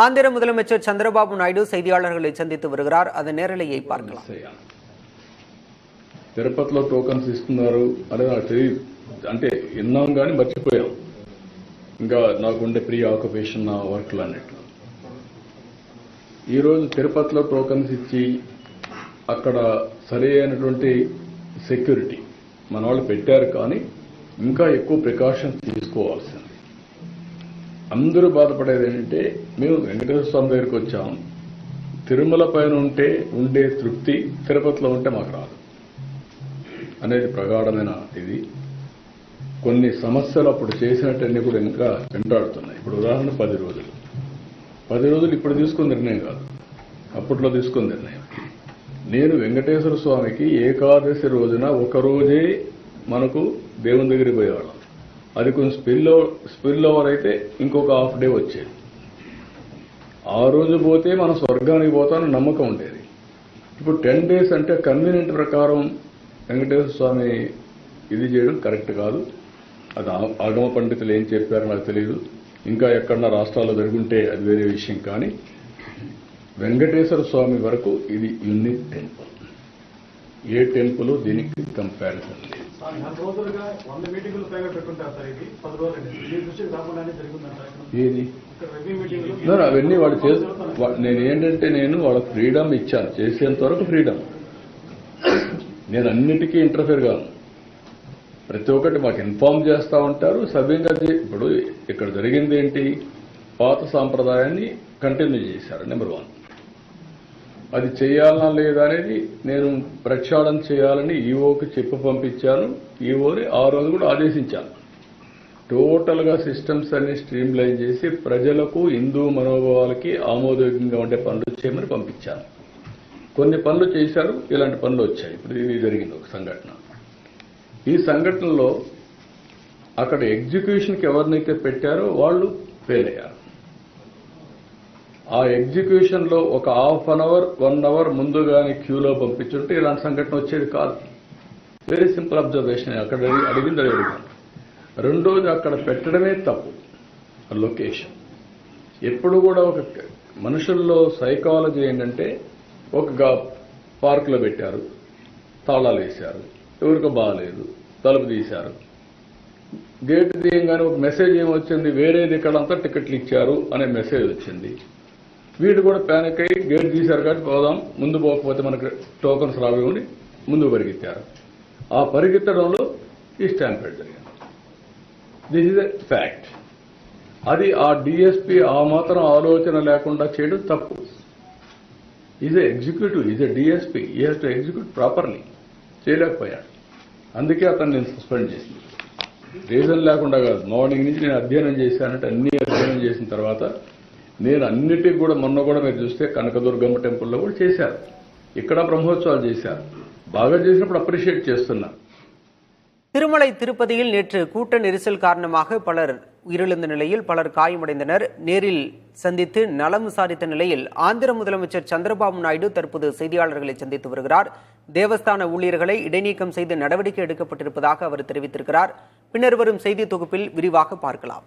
ஆந்திர முதலமைச்சர் சந்திரபாபு நாயுடு செய்தியாளர்களை சந்தித்து வருகிறார். அதன் நேரலையை பார்க்கலாம். తిరుపతిలో టోకన్స్ ఇస్తున్నారు అనేది నాకు తెలియదు. అంటే విన్నాం కానీ మర్చిపోయాం. ఇంకా నాకుండే ప్రీ ఆక్యుపేషన్ నా వర్క్లు అన్నట్లు. ఈరోజు తిరుపతిలో టోకన్స్ ఇచ్చి అక్కడ సరి అయినటువంటి సెక్యూరిటీ మన వాళ్ళు పెట్టారు, కానీ ఇంకా ఎక్కువ ప్రికాషన్స్ తీసుకోవాల్సింది. అందరూ బాధపడేది ఏంటంటే, మేము వెంకటేశ్వర స్వామి దగ్గరికి వచ్చాము, తిరుమల పైన ఉండే తృప్తి తిరుపతిలో ఉంటే మాకు రాదు అనేది ప్రగాఢమైన ఇది. కొన్ని సమస్యలు అప్పుడు చేసినట్టన్నీ కూడా ఇంకా వెంటాడుతున్నాయి. ఇప్పుడు ఉదాహరణ 10 రోజులు ఇప్పుడు తీసుకున్న నిర్ణయం కాదు, అప్పట్లో తీసుకున్న నిర్ణయం. నేను వెంకటేశ్వర స్వామికి ఏకాదశి రోజున ఒకరోజే మనకు దేవుని దగ్గరికి పోయేవాళ్ళం. అది కొంచెం స్పిల్ ఓవర్ అయితే ఇంకొక హాఫ్ డే వచ్చేది. ఆ రోజు పోతే మనం స్వర్గానికి పోతామని నమ్మకం ఉండేది. ఇప్పుడు 10 days అంటే కన్వీనియంట్ ప్రకారం వెంకటేశ్వర స్వామి ఇది చేయడం కరెక్ట్ కాదు. అది ఆగమ పండితులు ఏం చెప్పారో నాకు తెలియదు. ఇంకా ఎక్కడన్నా రాష్ట్రాల్లో జరుగుంటే అది వేరే విషయం. కానీ వెంకటేశ్వర స్వామి వరకు ఇది యూనిక్ టెంపుల్. ఏ టెంపుల్ దీనికి కంపారిజన్ లేదు. ఏది అవన్నీ నేను వాళ్ళకి ఫ్రీడమ్ ఇచ్చాను, చేసేంత వరకు ఫ్రీడమ్. నేను అన్నిటికీ ఇంటర్ఫేర్ కాను. ప్రతి ఒక్కటి మాకు ఇన్ఫార్మ్ చేస్తూ ఉంటారు సవ్యంగా. ఇప్పుడు ఇక్కడ జరిగింది ఏంటి, పాత సాంప్రదాయాన్ని కంటిన్యూ చేశారు. నెంబర్ 1, అది చేయాలనా లేదా అనేది నేను ప్రక్షాళన చేయాలని ఈఓకి చెప్పి పంపించాను. ఈఓని ఆ రోజు కూడా ఆదేశించాను. టోటల్గా సిస్టమ్స్ అన్ని స్ట్రీమ్ లైన్ చేసి ప్రజలకు హిందూ మనోభావాలకి ఆమోదయోగ్యంగా ఉండే పనులు చేయమని పంపించాను. కొన్ని పనులు చేశారు, ఇలాంటి పనులు వచ్చాయి. ఇప్పుడు ఇది జరిగింది ఒక సంఘటన. ఈ సంఘటనలో అక్కడ ఎగ్జిక్యూషన్కి ఎవరినైతే పెట్టారో వాళ్ళు ఫెయిల్ అయ్యారు. ఆ ఎగ్జిక్యూషన్ లో ఒక హాఫ్ అన్ అవర్ 1 hour ముందుగానే క్యూలో పంపించుంటే ఇలాంటి సంఘటన వచ్చేది కాదు. Very simple observation. అక్కడ అడిగింది అడిగాను. రెండోది, అక్కడ పెట్టడమే తప్పు. లొకేషన్ ఎప్పుడు కూడా ఒక మనుషుల్లో సైకాలజీ ఏంటంటే, ఒక పార్కులో పెట్టారు, తాళాలు వేశారు, ఎవరికో బాగాలేదు, తలుపు తీశారు, గేట్ తీయంగానే ఒక మెసేజ్ ఏమొచ్చింది, వేరేది ఇక్కడంతా టికెట్లు ఇచ్చారు అనే మెసేజ్ వచ్చింది. వీళ్ళు కూడా ప్యానిక్ అయ్యి గేట్ తీశారు కాబట్టి పోదాం, ముందు పోకపోతే మనకు టోకన్స్ రావేమని ముందుకు పరిగెత్తారు. ఆ పరిగెత్తడంలో ఈ స్టాంపేడ్ జరిగింది. This is a fact. అది ఆ డిఎస్పీ ఆ మాత్రం ఆలోచన లేకుండా చేయడం తప్పు. Is a executive, is a DSP, ఈ హ్యాస్ టు ఎగ్జిక్యూట్ ప్రాపర్లీ. చేయలేకపోయాడు. అందుకే అతను నేను సస్పెండ్ చేసింది. రీజన్ లేకుండా కాదు. మార్నింగ్ నుంచి నేను అధ్యయనం చేశానంటే అన్ని అధ్యయనం చేసిన తర్వాత నేను అన్నిటికీ కూడా మొన్న కూడా మీరు చూస్తే కనకదుర్గమ్మ టెంపుల్లో కూడా చేశారు, ఇక్కడ బ్రహ్మోత్సవాలు చేశారు. బాగా చేసినప్పుడు అప్రిషియేట్ చేస్తున్నా. திருமலை திருப்பதியில் நேற்று கூட்ட நெரிசல் காரணமாக பலர் உயிரிழந்த நிலையில் பலர் காயமடைந்தனர். நேரில் சந்தித்து நலம் விசாரித்த நிலையில் ஆந்திர முதலமைச்சர் சந்திரபாபு நாயுடு தற்போது செய்தியாளர்களை சந்தித்து வருகிறார். தேவஸ்தான ஊழியர்களை இடைநீக்கம் செய்து நடவடிக்கை எடுக்கப்பட்டிருப்பதாக அவர் தெரிவித்திருக்கிறார். பின்னர் வரும் செய்தி தொகுப்பில் விரிவாக பார்க்கலாம்.